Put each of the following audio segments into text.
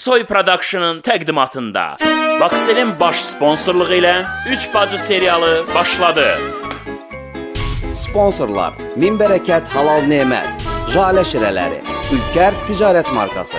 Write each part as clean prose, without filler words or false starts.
Aksoy Production'ın təqdimatında Vakselin baş sponsorluğu ilə 3 bacı serialı başladı. Sponsorlar: Min Bərəkət Halal Nemət, Jale Şirələri, Ülker Ticarət Markası.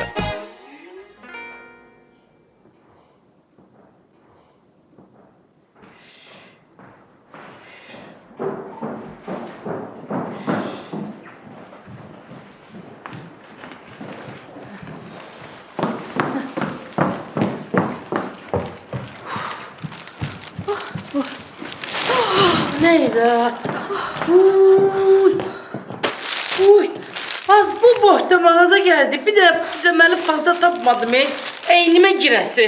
Neydi? Uy. Az bu bohta mağaza gezdik. Bir de düzəməli palta tapmadım. Eynimə girəsi.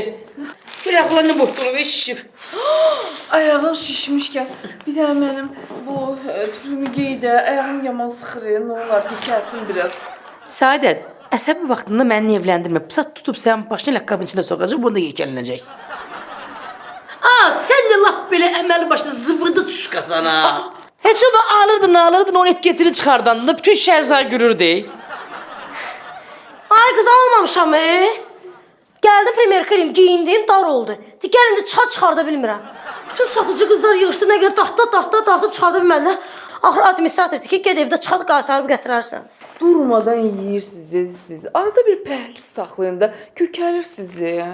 Küləklər ne bohtalı ve şişib. Ayağın şişmişkən, bir də mənim bu tüflümü giy də, ayağım yaman sıxır, nə olar, dikəlsin biraz. Saadət, əsəbi vaxtında məni evləndirmə. Pusat tutub sənin başını ləqqabın içində sokacaq, bunu da yekəlinəcək. Sen de laf belə əməli başlı zıvıdı tuşkasan ha. Heç onu alırdın, onun etiketini çıxardandın da bütün şəhər görürdü. Ay kız almamışam Geldim premier krem giyindim, dar oldu. Gəlində çıxarda bilmirəm. Bütün satıcı qızlar yığışdı, nə qədər taxta çıxarda bilmədilər. Axır administrator dedi ki, ged evdə çıxart qaytarıb gətirərsən. Durmadan yeyirsiniz, edirsiniz. Arada bir pəhliz saxlayın da, kökəlir sizi.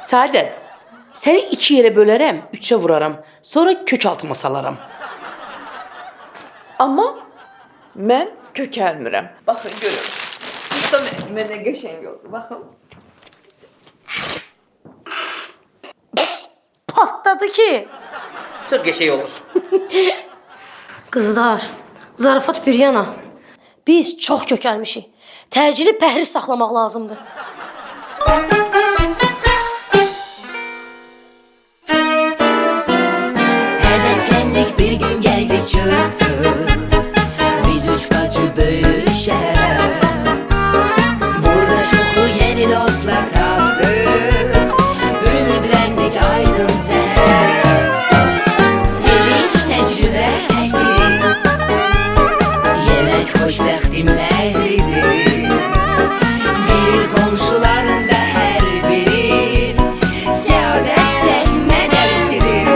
Saadət, səni 2 yerə bölərəm, 3-ə vuraram. Sonra kök altıma salaram. Amma mən kökəlmirəm. Baxın, görün. Usta mənə qəşəng oldu, baxın. Patladı ki. Çox qəşəng olur. Qızlar, zarafat bir yana. Biz çox kökəlmişik. Təcili pəhriz saxlamaq lazımdır. Heveslendik bir gün geldi çıktı. Biz 3 bacı büyük şehre. Burada çoxlu yeni dostlar tapdık. Ümidlendik aydın zehre. Sevinç tecrübe esiri. Yemek xoşbəxtim məhrizi. Bir komşularında her biri. Səadət səhmə dərsidir.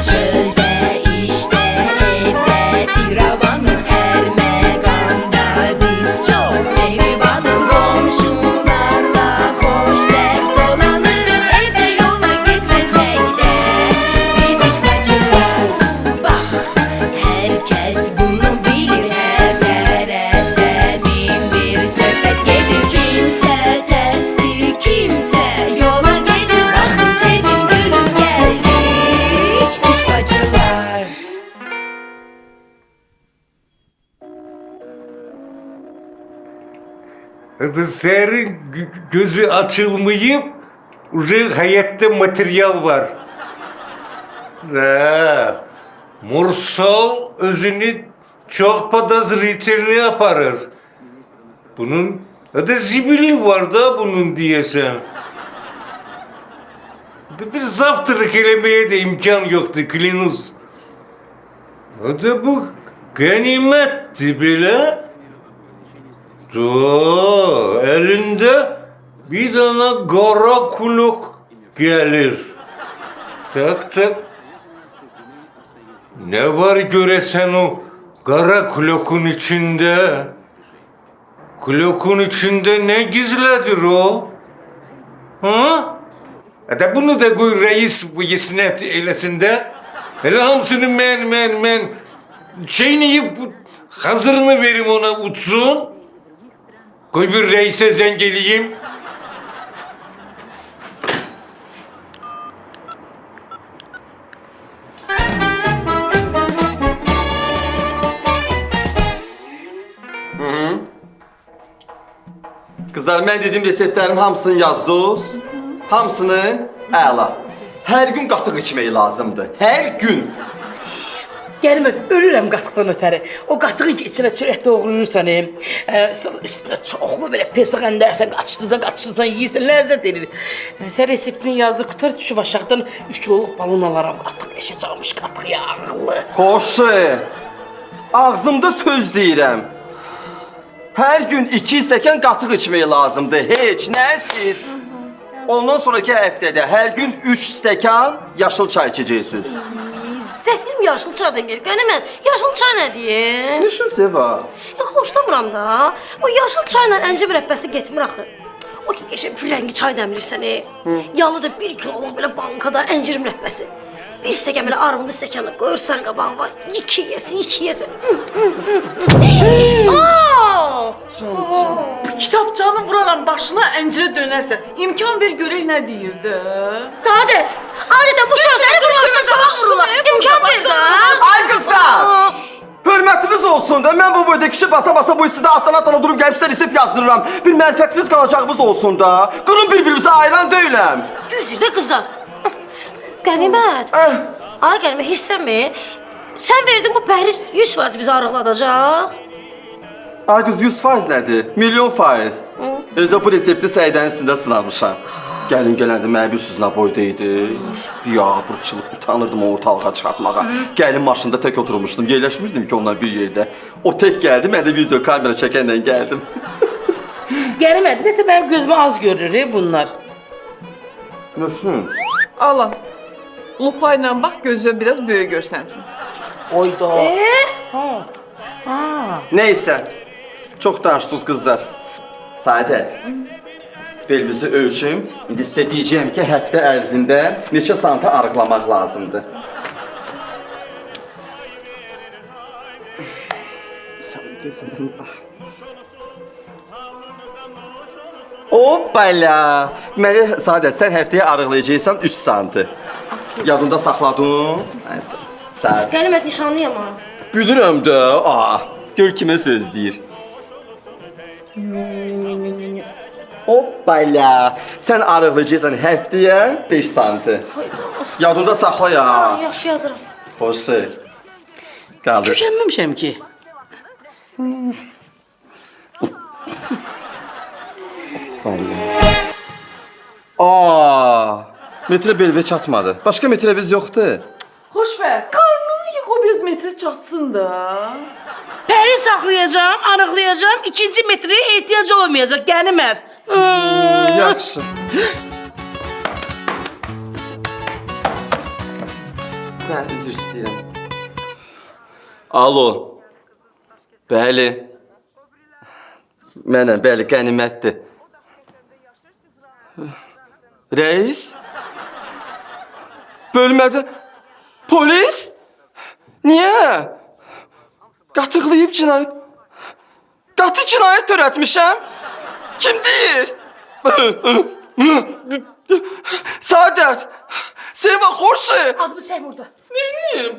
Çöldə, işdə, evdə, firavanı hər məqamda biz çox mehribanıq. Komşularla xoşbəxt dolanırıq, evdə yola getməsək də biz iş bacılar. Bax, hər kəs bunu bilir, hər tərəfdən min bir söhbət gedir. Kimsə tərsdir, kimsə yola gedir. Baxın, sevin, gülün, gəldik iş bacılar. Seher'in gözü açılmayıp уже hayatta materyal var. Mursal özünü çok podozrительный yaparır. Bunun da zibili var da bunun diyesen. Bir zaptırık elemeye de imkan yoktu Klinuz. O da bu ganimetti bile. Elinde bir tane kara kulak gelir. Tak. Ne var göresen o kara kulakun içinde? Kulakun içinde ne gizlidir o? Ha? Da bunu da koy reis bu yesnet eylesinde. Hele hamsını men şeyini yiyip hazırını verim ona utsun. Koy bir reise zengeleyeyim. Kızlar, mən dediyim reseptlərin hamısını yazdınız. Hamısını əla. Hər gün qatıq içmək lazımdır. Hər gün. Gəlmə, ölürəm qatıqdan ötəri. O qatığın içinə çörək doğrayırsan, sonra üstünə çoxlu belə peso qəndərsən, qaçırsan, yiyirsən, ləzzət edir. Sən reseptini yazdır, qutar düşüb aşağıdan 3 kiloluq balon alaram. Qatıq eşəcəkmiş, qatıq yağlı. Xoş. Ağzımda söz deyirəm. Hər gün 2 stəkan qatıq içmək lazımdır. Heç nəsiz. Ondan sonraki həftədə hər gün 3 stəkan yaşıl çay içəcəksiniz. Zəhrim yaşıl çaydan gəlir. Qənimət, yaşıl çay nədir? Düşün Seva. Xoşlamıram da. O yaşıl çayla əncə mürəbbəsi getmir axı. O ki, qəşəng pürəngi çay dəmlirsən, yanı da 1 kiloluq belə bankada əncir mürəbbəsi. Bir stəkan belə armudlu stəkanla qoyursan qabağına, iki yesin. Kitabçanı vuraram başına əncirə dönərsən. İmkan ver görək nə deyirdi. Səadət, adətən bu sözləri başına qabaq vururlar. İmkan ver də. Ay qızlar! Hörmətiniz olsun da, mən bu boyda kişi basa-basa bu istidə atdan durub gəlib sizə resep yazdırıram. Bir mərifətiniz qalacağımız olsun da. Qırın bir-birimizə ayıran deyiləm. Düzdür də qızlar. Qənimət. Ay Qənimət, hirslənmə. Sən verdin bu pəhriz 100% bizi arıqladacaq. Ay qız 100% nədir? Milyon faiz. Özdə bu resepti səydən üstündə sınamışam. Gəlin gələndə mənə bir süzünə boyda idi. Ya, bırçılıq utanırdım o ortalığa çıxartmağa. Gəlin maşında tək oturmuşdum, yerləşmirdim ki onunla bir yerdə. O tək gəldi, mən də video kamera çəkənlə gəldim. Qənimət, nəsə mənim gözümə az görür bunlar. Nöşün? Allah. Lupa ilə bax gözlə biraz böyük görsənsin. Oyda. Neysə, çox danışdınız qızlar. Saadət, belinizi ölçüm. İndi sizə deyəcəyəm ki, həftə ərzində neçə santa arıqlamaq lazımdır. Sən gözünə bax. Hoppala! Məni Saadət, sən həftəyə arıqlayacaqsan 3 santı. Yadında saxladın? Sən. Qənimət nişanlıyam ha. Bilirəm də. Gör kimə söz deyir. Hoppala! Sən arıqlayacaqsan həftəyə 5 santı. Yadında saxla ya. Yaxşı yazıram. Xoşu. Qaldır. Tükənməmişəm ki. Metrə belvə çatmadı. Başqa metrəviz yoxdur. Xoşbəxt, qarnını yığ o biraz metrə çatsın da. Pəri saxlayacağam, arıqlayacağım, ikinci metreye ehtiyac olmayacaq Qənimət. Yaxşı. Mən üzr istəyirəm. Alo. Bəli. Mənəm, bəli, Qənimətdir. Reis? Bölmədə polis? Niyə? Qatıqlayıb cinayət. Qatı cinayət törətmişəm. Kim deyir? Saadət. Seva, xoşu. Adımı çək burada. Neyim?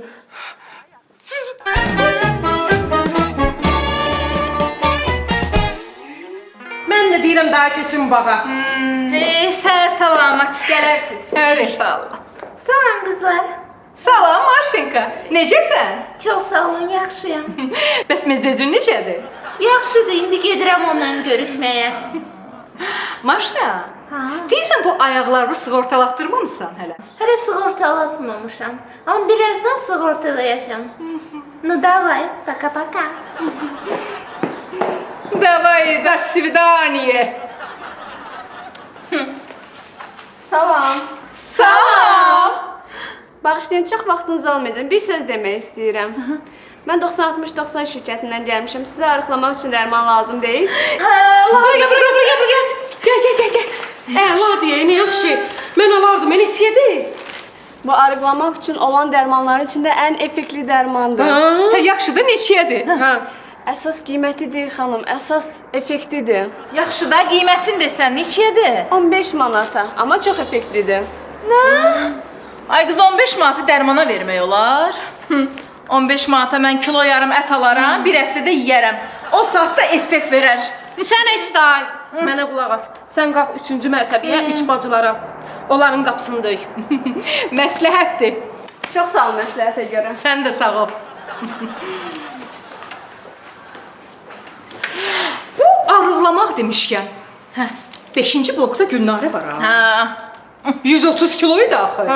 Mən də deyirəm daha köçün bağa. Səhər salamat. Gələrsiz. İnşallah. Salam qızlar. Salam Marşenka. Necəsən? Çox sağ olun, yaxşıyam. Bəs Medvecun necədir? Yaxşıdır, indi gedirəm onunla görüşməyə. Maşka, deyirəm bu ayaqlarını sığortalatdırmamısan hələ. Hələ sığortalatmamışam. Amma birazdan sığortalayacağam. Ну давай, пока-пока. Davay, до свидания. Salam. Salam. Bağışlayın, çox vaxtınızı almayacağım. Bir söz demək istəyirəm. Mən 90-60-90 şirkətindən gəlmişəm. Sizə arıqlamaq üçün dərman lazım deyil. Gəl. Əla deyə, nə yaxşı. Mən alardım, mən neçədir? Bu arıqlamaq üçün olan dərmanların içində ən effektli dərmandır. Yaxşıdır, neçəyədir? Əsas qiymətidir, xanım. Əsas effektidir. Yaxşı da qiymətin desən neçədir? 15 manata, amma çox effektlidir. Ay qız 15 manatı dərmana vermək olar. 15 manata mən kilo yarım ət alaram, bir həftədə yeyərəm. O saatda effekt verər. Sən heç day. Mənə qulaq as. Sən qalx 3-cü mərtəbəyə, 3 bacılara. Onların qapısını döy. Məsləhətdir. Çox sağ ol məsləhətə görə. Sən də sağ ol. Bu arıqlamaq demişkən. 5-ci blokda Gülnarə var ha. 130 kiloydu axı.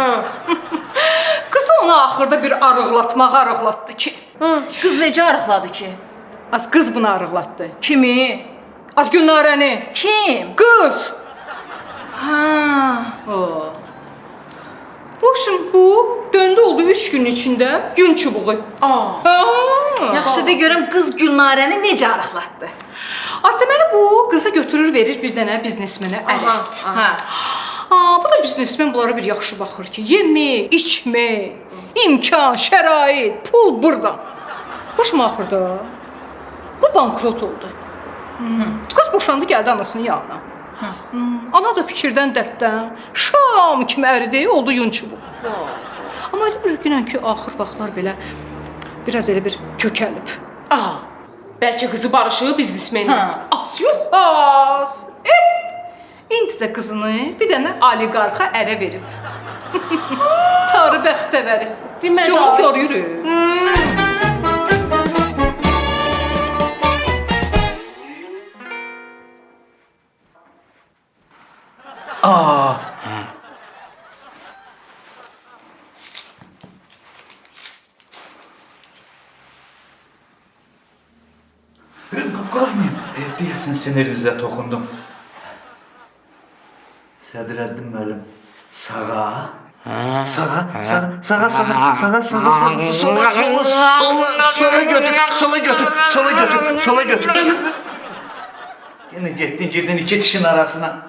Qız onu axırda bir arıqlatmağa arıqlatdı ki. Qız necə arıqladı ki? Az qız bunu arıqlatdı. Kimi? Az Gülnarəni. Kim? Qız. Ha. O. Bu döndü oldu 3 gün içində yün çubuğu. Aa. Yaxşı da görüm qız Gülnarəni necə arıqlatdı? Az deməli bu qızı götürür verir bir dənə biznesmenə ələ. Ha. Bu da biznesmen bunlara bir yaxşı baxır ki, yemək, içmək, imkan, şərait, pul burada. Başım axırda bu bankrot oldu. Qız boşandı, gəldi anasının yanına. Ana da fikirdən, dərddən, şam kimi əridi, oldu yun çubuq. Amma elə bir günən ki, axır vaxtlar belə biraz elə bir kökəlib. Bəlkə qızı barışıb biznesmeni. Az yox, az. İndi də qızını bir dənə oliqarxa ərə verib. Tarı bəxtəvəri. Cavab yarıyır. Qorxmayın, deyəsən sinirinizə toxundum. Sədrəddin müəllim, sağa. Sağa sola götür. Yine girdin iki dişin arasına.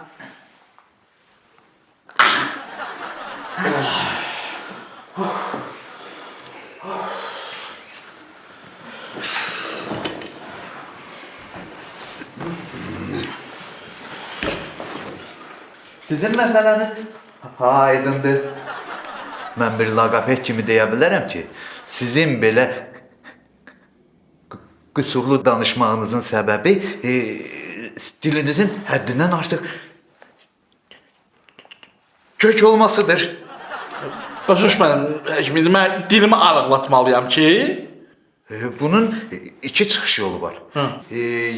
Sizin məsələniz aydındır. Mən bir laqapet kimi deyə bilərəm ki, sizin belə qüsurlu danışmağınızın səbəbi dilinizin həddindən artıq kök olmasıdır. Başa düşmədim, Həkimim, mən dilimi arıqlatmalıyam ki? Bunun iki çıxış yolu var.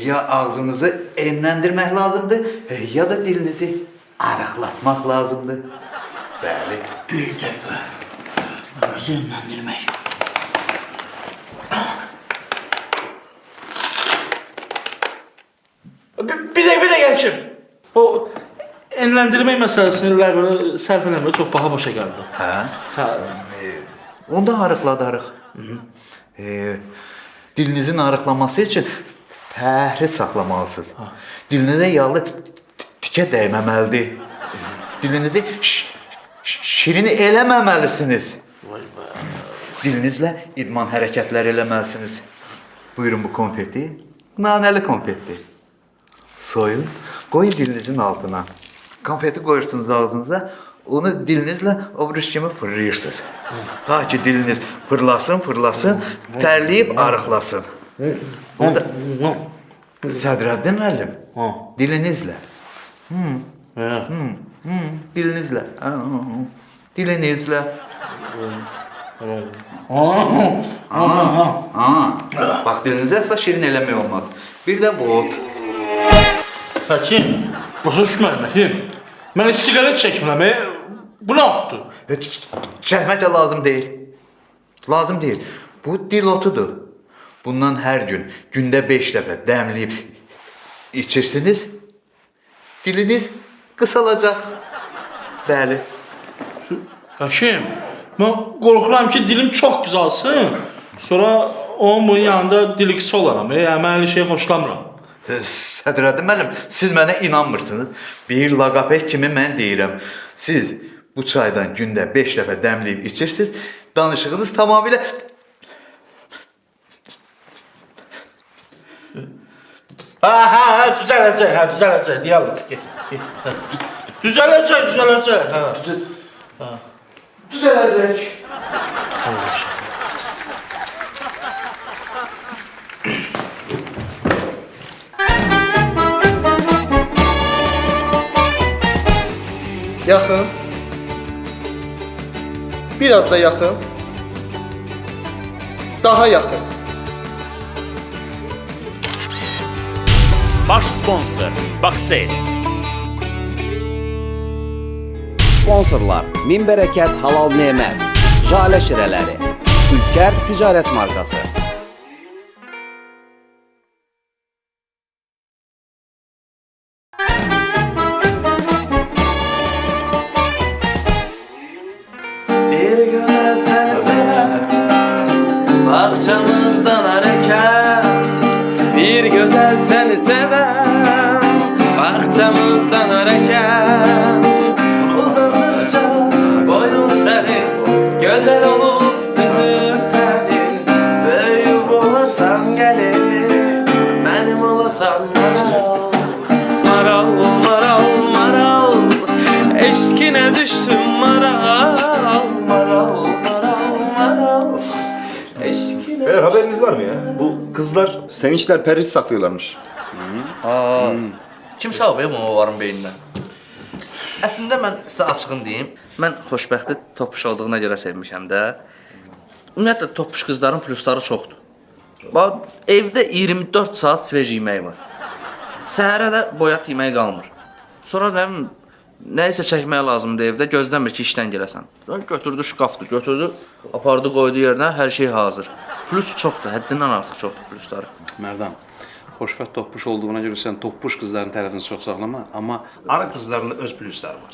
Ya ağzınızı enləndirmək lazımdır, ya da dilinizi arıqlatmaq lazımdır. Bəli. Bir dəqiqə. Ağzı enləndirmək. Bir dəqiqə Həkim. O enləndirmək məsələsini ləğvələ sərf eləmək çox baha başa gəldi. Hə? Onda arıqladarıq. Dilinizin arıqlaması üçün pəhri saxlamalısınız. Dilinizə yağlı tikə dəyməməlidir. Dilinizi şirin eləməməlisiniz. Dilinizlə idman hərəkətləri eləməlisiniz. Buyurun bu konfeti. Nanəli konfetdir. Soyun, qoyun dilinizin altına. Konfeti qoyursunuz ağzınıza, onu dilinizlə obruç kimi fırlayırsınız. Ta ki diliniz fırlasın, tərləyib arıqlasın. Onda Sədrəddin müəllim, dilinizlə. Dilinizlə. Dilinizlə. Bax, dilinizə əsas şirin eləmək olmaz. Bir də bot. Həkim, başa düşmədim, Həkim. Mən siqaret çəkmirəm, bu nə atdı? Çəkmək də lazım deyil. Lazım deyil. Bu dil otudur. Bundan hər gün, gündə 5 dəfə dəmləyib içirsiniz, diliniz qısalacaq. Bəli. Həkim, mən qorxuram ki, dilim çox qızalsın, sonra onun yanında dili qısa olaram. Mən elə şey xoşlamıram. Sədrəddin müəllim, siz mənə inanmırsınız. Bir laqapet kimi mən deyirəm. Siz bu çaydan gündə 5 dəfə dəmləyib içirsiniz, danışığınız tamamilə düzələcək, diyalog. Düzələcək. Düzələcək. Yaxın. Biraz da yaxın. Daha yaxın. Baş sponsor Baksel. Sponsorlar Min Bərəkət Halal Nemət, Jalə Şirələri, Ülkər Ticarət Markası. Bir gözəl səni sevəm, bağçamızdan hərəkət. Uzandıqca boyun sənin, gözəl olub üzün sənin. Böyük olasan gəlir, mənim olasan maral. Maral, maral, maral, eşkinə düşdüm maral. Maral, maral, maral, eşkinə. Beyler haberiniz var mı ya? Bu kızlar sevinçler perhiz saklıyorlarmış. Kim sağ bu onların beynindən? Əslində mən sizə açığın deyim, mən xoşbəxtli topuş olduğuna görə sevmişəm də. Ümumiyyətlə topuş qızların plusları çoxdur. Bax, evdə 24 saat sveç yemək var. Səhərə də boyat yemək qalmır. Sonra nə isə çəkmək lazımdır evdə, gözləmir ki, işdən gələsən. Götürdü şkafdır, götürdü, apardı, qoydu yerinə, hər şey hazır. Plus çoxdur, həddindən artıq çoxdur plusları. Merdan, xoşbəxt toppuş olduğuna görə sən toppuş qızların tərəfini çox saxlama, amma ara qızların da öz plusları var.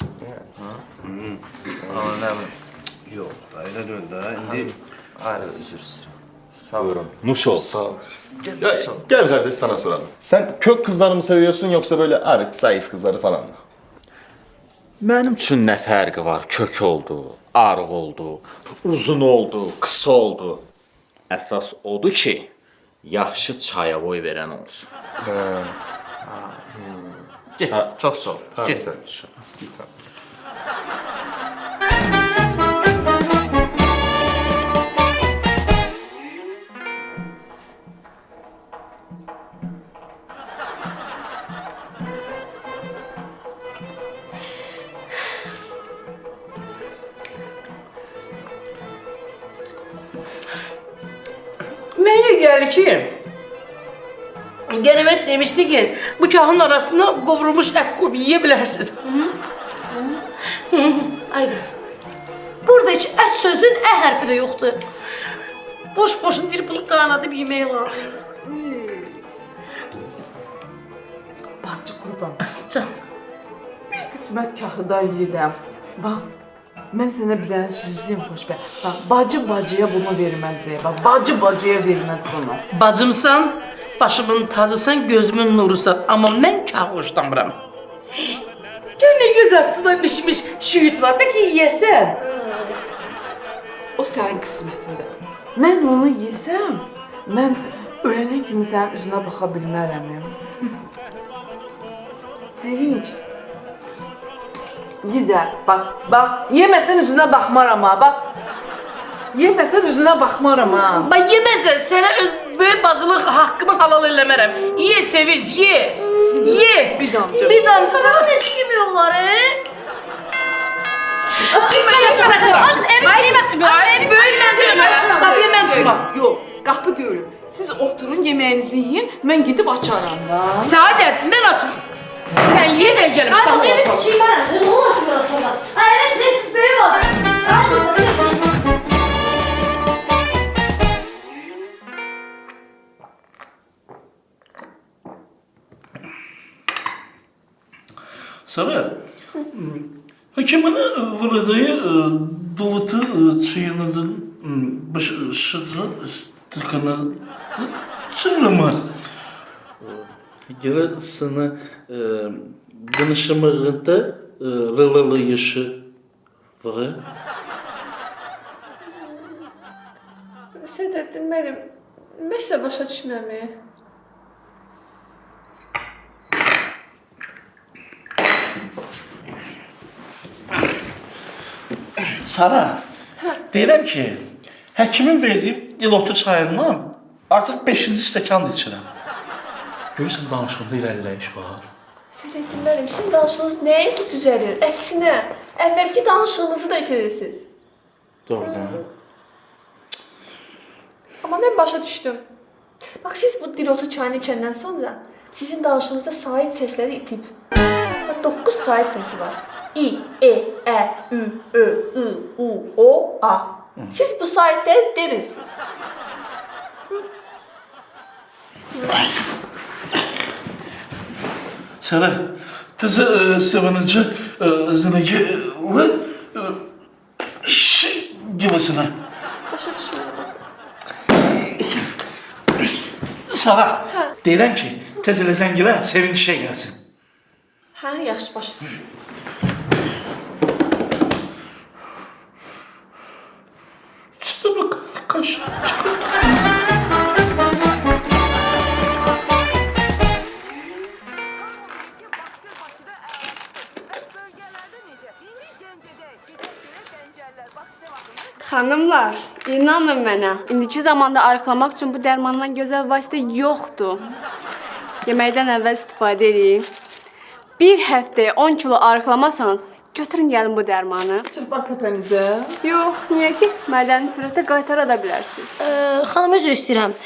Yox, elə deyil də. İndi üzr istəyirəm. Sağ ol. Nuş ol. Sağ ol. Gel kardeş sana soralım. Sen kök kızları mı seviyorsun yoksa böyle arık, zayıf kızları falan mı? Mənim üçün nə fərqi var? Kök oldu, arıq oldu, uzun oldu, qısa oldu. Əsas odur ki, yaxşı çaya boy verən olsun. Get, çox sağ ol. Get. Mənə gəlir ki, Qənimət demişdi ki, bu kahın arasında qovrulmuş ət qoyub yeyə bilərsiniz. Ay qız, burada heç ət sözünün ə hərfi də yoxdur. Boş-boşun deyir, bunu qaynadıb yemək lazımdır. Bacı qurban. Can, bir qismət kahıda yedim. Bax, mən sənə bir dənə söz deyim xoşbəxt. Bax, bacı bacıya bunu verməz. Bax, bacı bacıya verməz bunu. Bacımsan, başımın tacısan, gözümün nurusan. Amma mən kah hoşlanmıram. Gör nə gözəl suda bişmiş şüyüt var. Bəlkə yeyəsən. O sənin qismətində. Mən onu yesəm, mən ölənə kimi sənin üzünə baxa bilmərəm. Sevinç. Gider, bax, yeməsən üzünə baxmaram ha, bax. Yeməsən üzünə baxmaram ha. Bax, yeməsən, sənə öz böyük bacılıq haqqımı halal eləmərəm. Ye Sevinç, ye. Ye. Bir damcı. Bir damcı. Sana necə yemiyorlar, Qapıya mən çıxmam. Yox, qapı deyil. Siz oturun, yeməyinizi yiyin, mən gedib açaram da. Səadət, mən açmam. Sən ye, mən gəlim. Ay, bu evi küçüyüm mən. Ne olur ki burada çoxdan? Ay, elə şey, siz böyük var. Sonra hakimin vurduğu dılıtı çiğnedin başıcı tıkanı çırımı. Gene sana danışımında rılalı yaşı var. Sədəddin mənim, mən sizə başa düşmürəm. Sara, deyirəm ki, həkimin verdiyi dilotu çayından artıq 5-ci stəkanı içirəm. Görürsən danışığında irəliləyiş var. Sədəddin mənim, sizin danışığınız nəyə ki düzəlir? Əksinə, əvvəlki danışığınızı da itirirsiniz. Doğrudan. Amma mən başa düşdüm. Bax, siz bu dilotu çayını içəndən sonra sizin danışığınızda sait səsləri itib. 9 sait səsi var. İ, E, Ə, Ü, Ö, I, U, O, A. Siz bu saitləri demirsiniz. Sara, təzə sevinci zinəgəli gilasına. Başa düşmürəm. Sala, deyirəm ki, tez elə zəng elə, Sevinç işə gəlsin. Hə, yaxşı başla. Çıktı bak, kaç. Xanımlar, inanın mənə, indiki zamanda arıqlamaq üçün bu dərmandan gözəl vasitə yoxdur. Yeməkdən əvvəl istifadə edin. Bir həftəyə 10 kilo arıqlamasanız, götürün gəlin bu dərmanı. Çılpaq təpənizə? Yox, niyə ki? Mədəni sürətdə qaytara da bilərsiniz. Xanım, üzr istəyirəm.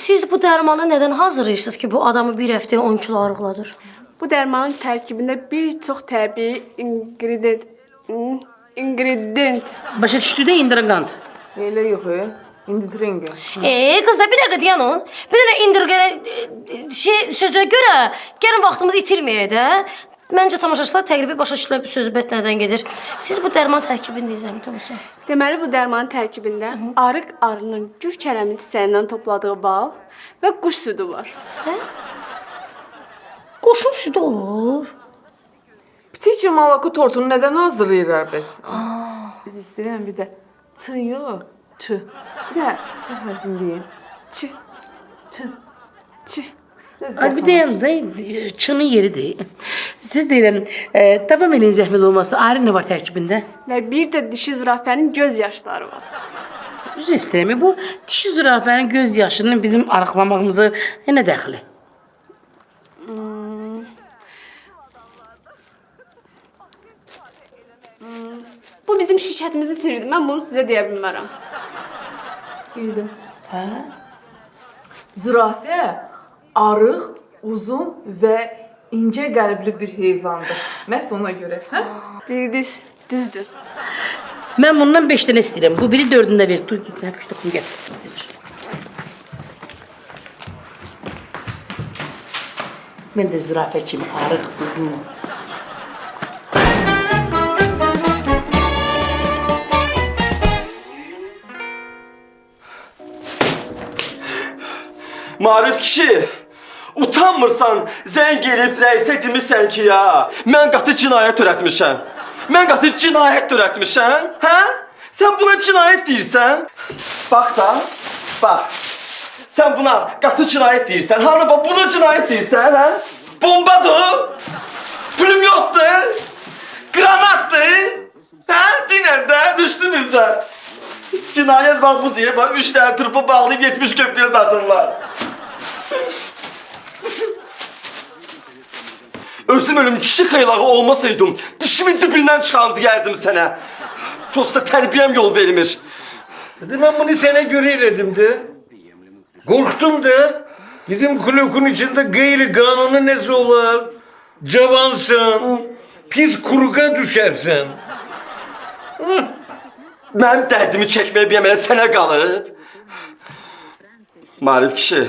Siz bu dərmanı nədən hazırlayırsınız ki, bu adamı bir həftəyə 10 kilo arıqladır? Bu dərmanın tərkibində bir çox təbii ingredient. Başa düşdü də indirqant. Elə yox, indiringi. Qızlar, bir dəqiqə deyən on. Bir dənə indirqərə sözə görə gəlin vaxtımızı itirməyək də. Məncə tamaşaçılar təqribi başa düşürlər bu söhbət nədən gedir. Siz bu dərman tərkibində zəhmət olsa. Deməli, bu dərmanın tərkibində arıq arının gül kələmi çiçəyindən topladığı bal və quş südü var. Hə? Quşun südü olur. Ptiçi malako tortunu nədən hazırlayırlar bəs? Biz istəyirəm bir də çı yox, çı. Bir də çı hərfini deyim. Çı, Çı. çı. Bir də çının yeridir. Siz deyirəm, davam eləyin zəhmət olmasa, ayrı nə var tərkibində? Və bir də dişi zürafənin göz yaşları var. Üzr istəyirəm, bu dişi zürafənin göz yaşının bizim arıqlamağımızı nə dəxli? Bu bizim şirkətimizin sirridir. Mən bunu sizə deyə bilmərəm. Bildim. Hə? Zürafə arıq, uzun və incə qəlbli bir heyvandır. Məhz ona görə, hə? Bildiniz, düzdür. Mən bundan 5 dənə istəyirəm. Bu biri 4-ünü də ver. Dur, git, nə qışda kum gətir. Mən də zürafə kimi arıq, uzun. Marif kişi, utanmırsan zəng gelib rəisə demisən ki ya, mən qatı cinayət törətmişəm. Mən qatı cinayət törətmişəm, hə? Sən buna cinayət deyirsən? Bax da, bax. Sən buna qatı cinayət deyirsən, hanı bax buna cinayət deyirsən, hə? Bombadır, pulemyotdur, granatdır, hə? Dinən də düşdü bizə. Cinayət bax bu diye, bax 3 tane turpu bağlayıp 70 köprüye satırlar. Özüm ölüm kişi xeylağı olmasaydım, dişimin dibindən çıxan deyərdim sənə. Prosta tərbiyəm yol vermir. Ben bunu sana göre elədim de. Korktum da. Dedim kulübün içinde gayri kanunu nesi olar? Cabansın. Pis kuruğa düşersin. Mənim dərdimi çəkməyə bilməyə sənə qalıb. Marif kişi.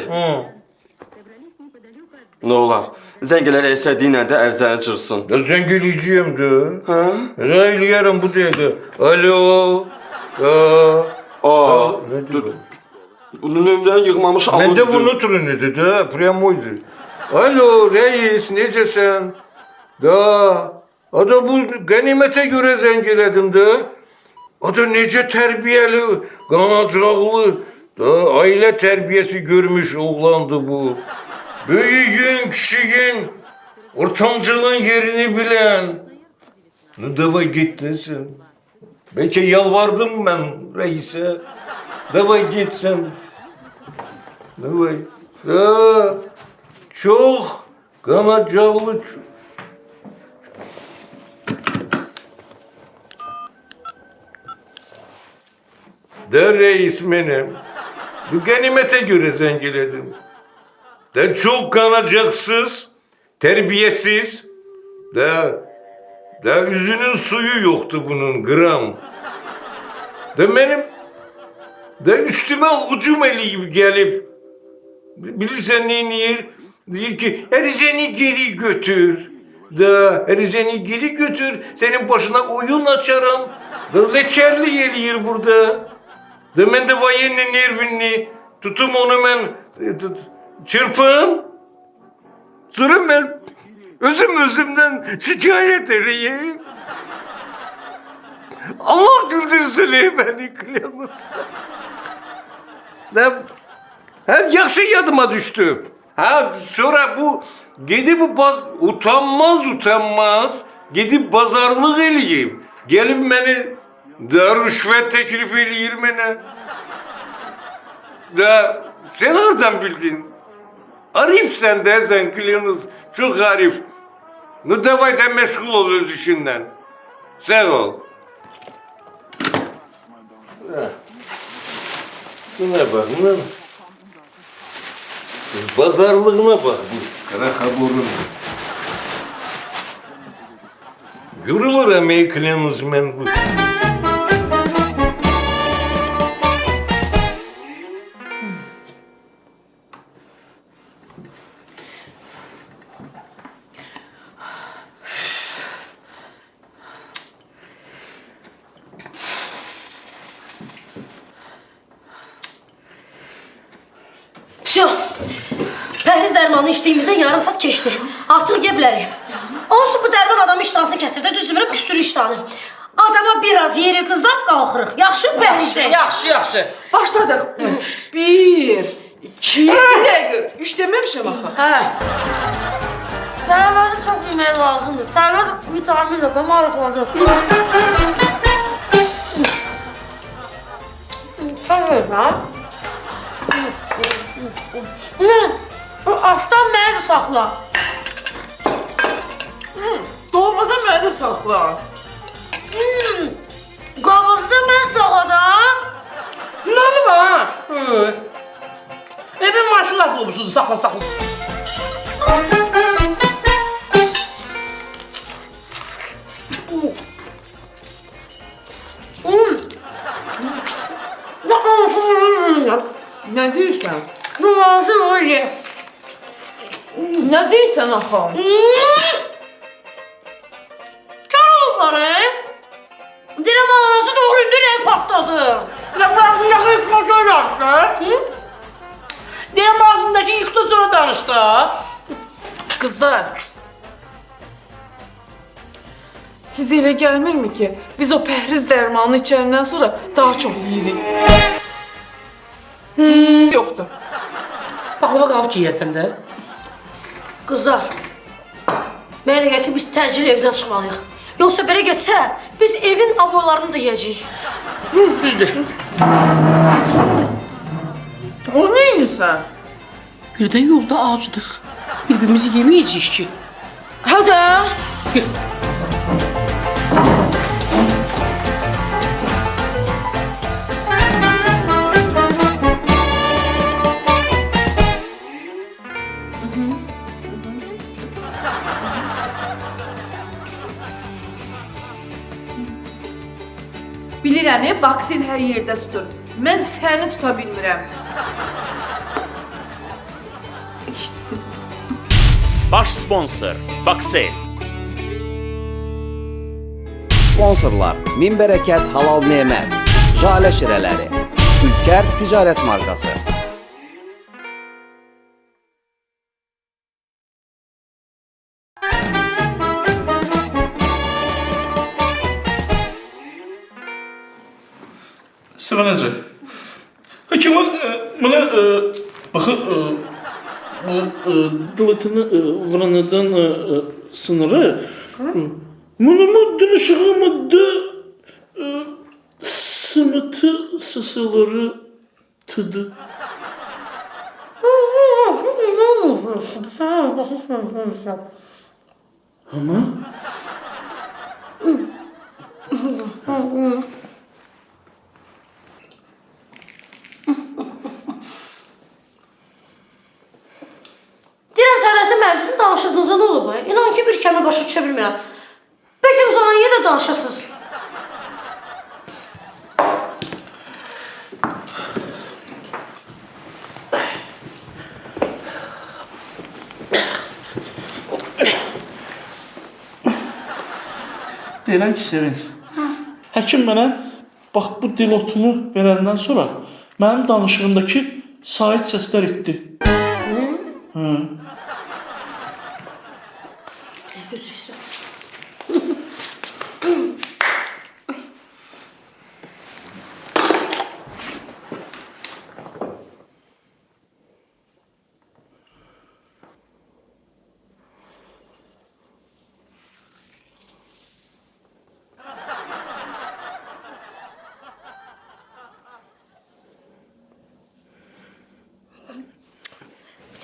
Ne olar? Zəngiləri əsədiylə də ərzəni cırsın. Ya zəng eləyəcəyəm də. Hə? Eləyərəm bu dəqiqə. Alo. Bunu nömrəni yığmamış alın. Məndə bunu turunidir də, priyamoydur. Alo reis, necəsən? Da. Ada bu qənimətə görə zəng elədim də. Ada necə tərbiyəli, qanacaqlı, da ailə tərbiyəsi görmüş oğlandı bu. Böyüyün, küçüyün, ortamcılığın yerini bilen. Ne davay gittin. Belki yalvardım ben reise. Davay gitsin. Davay. Da çok kanacaklı. De reis benim. Bu ganimete göre zengiledim. De çok kanacaksız, terbiyesiz. De yüzünün suyu yoktu bunun gram. De benim de üstüme ucum eli gibi gelip bilirsen niye diyor ki erizeni geri götür. Da erizeni geri götür. Senin başına oyun açarım. Da leçerli geliyor burada. Da ben de vayenin nervini tutum onu ben çırpım. Sonra ben özümden şikayet edeyim. Allah güldürsün beni kılıyorsunuz. Yakşı yadıma düştü. Sonra bu gidip utanmaz gidip pazarlık eleyim. Gelip beni da rüşvet teklif eleyir bana. Da sen nereden bildin? Arif sen de sen kılıyorsunuz. Çok arif. No davay da meşgul ol öz işinden. Sağ ol. Buna bak, buna. Pazarlığına bak bu. Kara kaburun. Görülür emeği kılıyorsunuz ben bu. Şu, pəhriz dərmanı içdiyimizdən yarım saat keçdi. Artıq yeyə bilərik. Olsun bu dərman adamın iştahını kəsir də, düzdürmürəm, küstürür iştahını. Adama biraz yeri qızlar qalxırıq. Yaxşı pəhrizdə. Yaxşı. Başladıq. 1, 2, 3 deməmişəm axı. Sələvəri çox yemək lazımdır. Sələvər vitamin adam arıqladır. Sələvər ha? Bu aşdan mənə də saxla. Dolmada mənə də saxla. Qabızda mən saxladım. Nə olub ha? Evin marşıl avtobusudur, saxla. Nə deyirsən? Numarası öyle. Nə deyirsən axı? Kör olublar, Dirəm ananası doğru ürək partladı. Yaxı yıkma danışdı. Deyəm ağzındakı yıktı sonra danışdı. Kızlar. Siz elə gəlmirmi ki, biz o pəhriz dərmanı içəndən sonra daha çox yeyirik? Yoxdur. Baklava qavuk yiyəsən də. Qızlar, mənə gəl ki, biz təcil evdən çıxmalıyıq. Yoxsa belə getsə, biz evin aboylarını da yiyəcəyik. Düzdür. O nə yiyirsən? Birdən yolda acdıq. Birbirimizi yeməyəcəyik ki. Hədə. Bilirəm, baksin hər yerdə tutur. Mən səni tuta bilmirəm. Baş sponsor Baksel. Sponsorlar: Min Bərəkət Halal Nemət, Jale Şirələri, Ülker Ticarət Markası. Sıvanacı. Hakim bana bakın dılatını vuranıdan sınırı bunu dönüşümü de sımıtı sısıları tadı. Ama Deyirəm, Sədətin mənim sizin danışdığınızda nə olub? İnan ki, bir kəlmə başa düşə bilmirəm. Bəlkə uzanan yerdə danışasınız. deyirəm ki, Sevin. Həkim mənə bax bu dilotunu verəndən sonra mənim danışığımdakı sait səslər etdi. Gözüksə.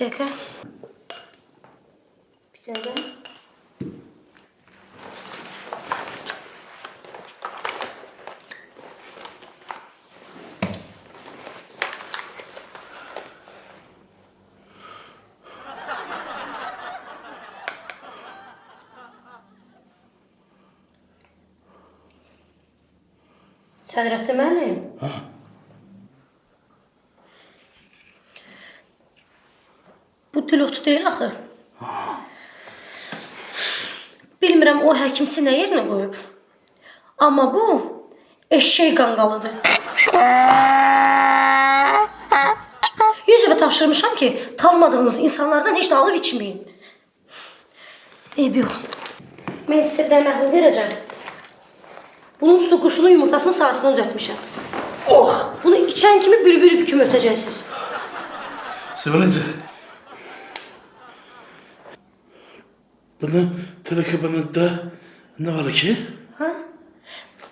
Bir dakika. Bir dakika. Sədrəttin müəllim. Bu pilotu deyil axı. Bilmirəm o həkimsi nə yerinə qoyub. Amma bu eşşək qanqalıdır. 100 dəfə tapşırmışam ki, tanımadığınız insanlardan heç də alıb içməyin. Eyb yox. Mən sizə də məhlul verəcəm. Bunun tutuquşunun yumurtasının sarısını düzəltmişəm. Bunu içən kimi bülbül kimi ötəcəksiniz. Sibeləcə. Bunu telekabanında nə var ki?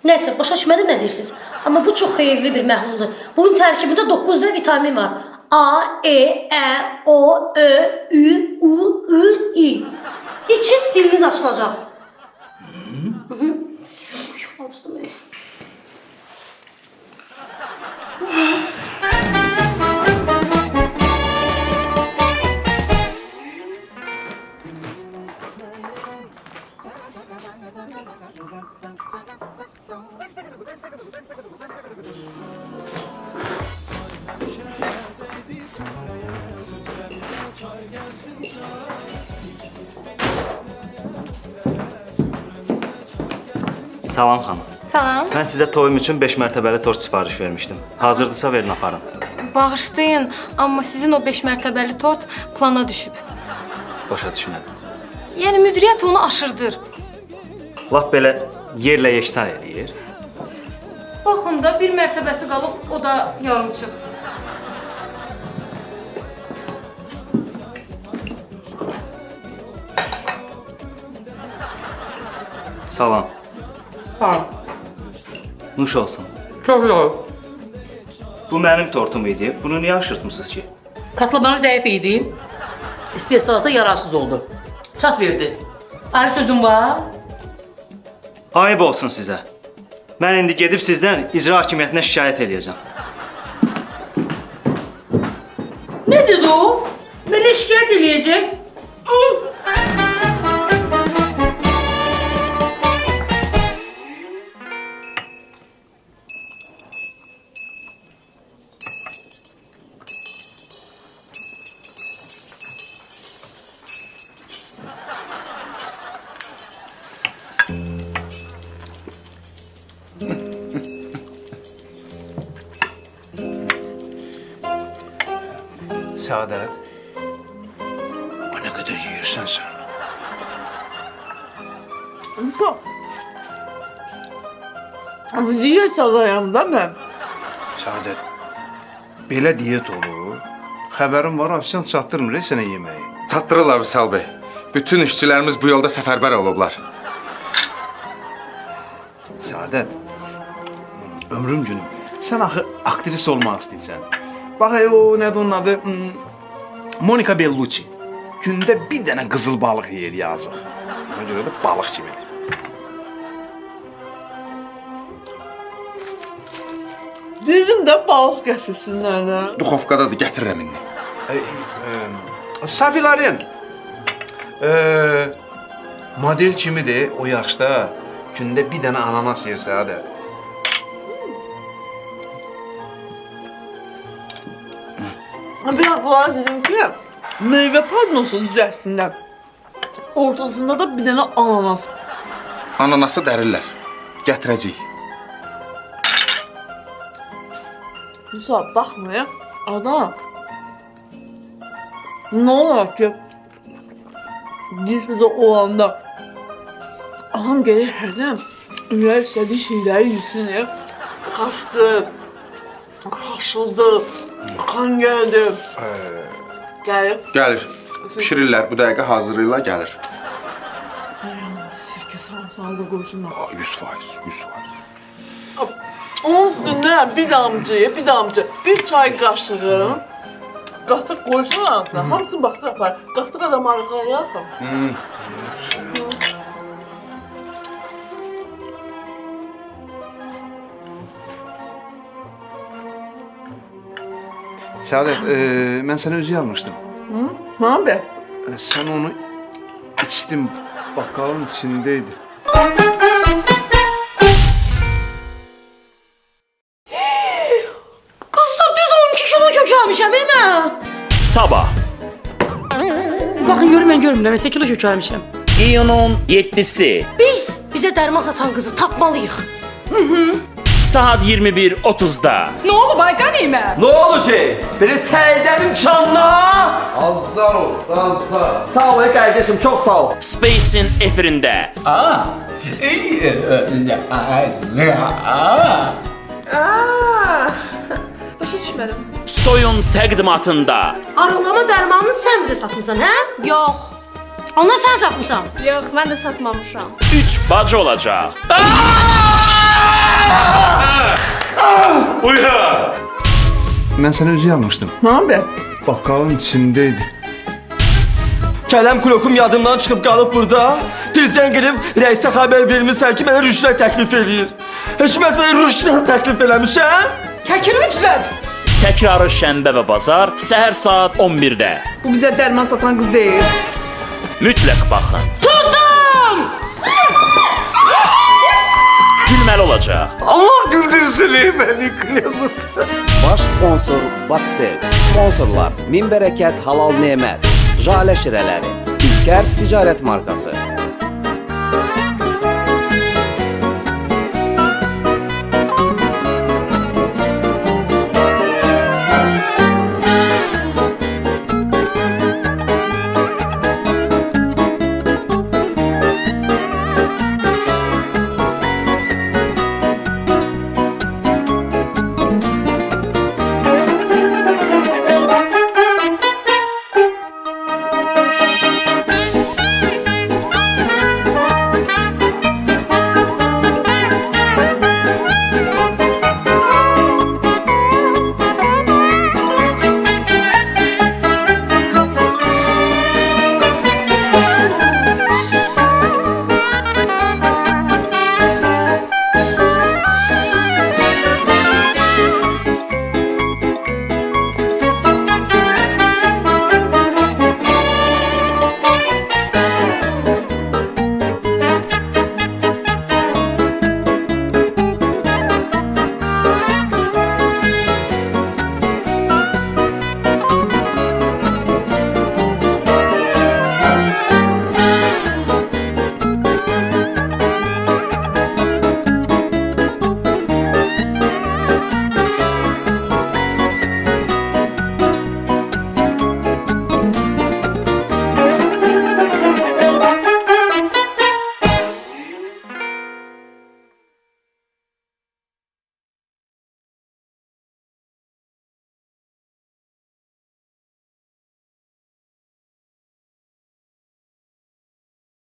Nəysə, başa düşmədim nə deyirsiniz. Amma bu çox xeyirli bir məhluldur. Bunun tərkibində 9 vitamin var. A, E, Ə, O, Ö, Ü, U, I, İ. İçin diliniz açılacaq. Salam xanım. Salam. Mən sizə toyum üçün 5 mərtəbəli tort sifariş vermişdim. Hazırdırsa verin aparın. Bağışlayın, amma sizin o 5 mərtəbəli tort plana düşüb. Başa düşmədim. Yəni müdiriyyət onu aşırdır. Lap belə yerlə yeksan eləyir. Baxın da bir mərtəbəsi qalıb, o da yarımçıq. Salam. Tamam. Nuş olsun. Çox yox. Bu mənim tortum idi. Bunu niyə aşırtmısınız ki? Katlabanı zəif idi. İstehsalata yararsız oldu. Çat verdi. Ayrı sözüm var. Ayıb olsun sizə. Mən indi gedib sizdən icra hakimiyyətinə şikayət eləyəcəm. Ne dedi o? Beni şikayet eləyəcək. Səadət. O nə qədər yeyirsən sən? Ama diyet alayım da mən. Səadət, belə diyet olur. Xəbərim var, afisant çatdırmır sənə yeməyi. Çatdırırlar Vüsal bəy. Bütün işçilərimiz bu yolda səfərbər olublar. Səadət, ömrüm günüm. Sən axı aktris olmaq istəyirsən. Bax, o nədir onun adı? Monica Bellucci. Gündə bir dənə qızıl balıq yeyir, yazıq. Ona görə də balıq kimidir. Dedim də balıq gətirsinlər. Duxovkadadır, gətirirəm indi. Safilarin. Model kimidir, o yaşda. Gündə bir dənə ananas yer Səadət. Bir bunlara dedim ki, meyve panosu üzərində ortasında da bir dənə ananas. Ananası dərirlər. Gətirəcəyik. Bu saat baxmayın, adam Ne olur ki bizdə olanda ağam gelir hərdən ürək istədiyi şeyləri yesin. Qaçdı, qaşıldı, qan gəldi. Gəlir. Gəlir. Pişirirlər, bu dəqiqə hazırlayırlar, gəlir. Sirkə sarımsağı da qoysunlar. 100%, 100%. Onun üstündən bir damcı, bir çay qaşığı qatıq qoysun altına. Hamısını basır apar. Qatıq adam arıqlayarsan. Səadət, mən sənə özü almışdım. Nə abi? Sən onu içdin, bakalın içindeydi. Qızlar düz 12 kilo kökəlmişəm mən. Sabah Siz baxın görün, mən görmürəm. Neçə kilo kökəlmişəm. iyunun 7-si Biz bizə dərman satan qızı tapmalıyıq. saat 21:30-da. Nə olub ay qənimə? Nə olacaq? Belə Səidənin canına. Azar ol, azar. Sağ ol qardaşım, çox sağ ol. Space'in efirində. Başa düşmədim. Soyun təqdimatında. Arıqlama dərmanını sən bizə satmısan, hə? Yox. Ondan sən satmısan. Yox, mən də satmamışam. 3 bacı olacaq. Uyan! Mən sənə özü almışdım. Nə abi? Bakalın içindeydi. Kələm klokum yadımdan çıxıb qalıb burada. Tezdən gedib rəisə xəbər vermirsən ki, mənə rüşvət təklif eləyir. Heç mən sənə rüşvət təklif eləmişəm? Kəkil ücret. Təkrarı şənbə və bazar səhər saat 11-də. Bu bizə dərman satan qız deyil. Mütləq baxın. Tutdum! Gülməli olacaq. Allah güldürsün məni kırmızı. Baş sponsor Baksel. Sponsorlar Min Bərəkət Halal Nemət. Jale Şirələri. Ülker Ticarət Markası.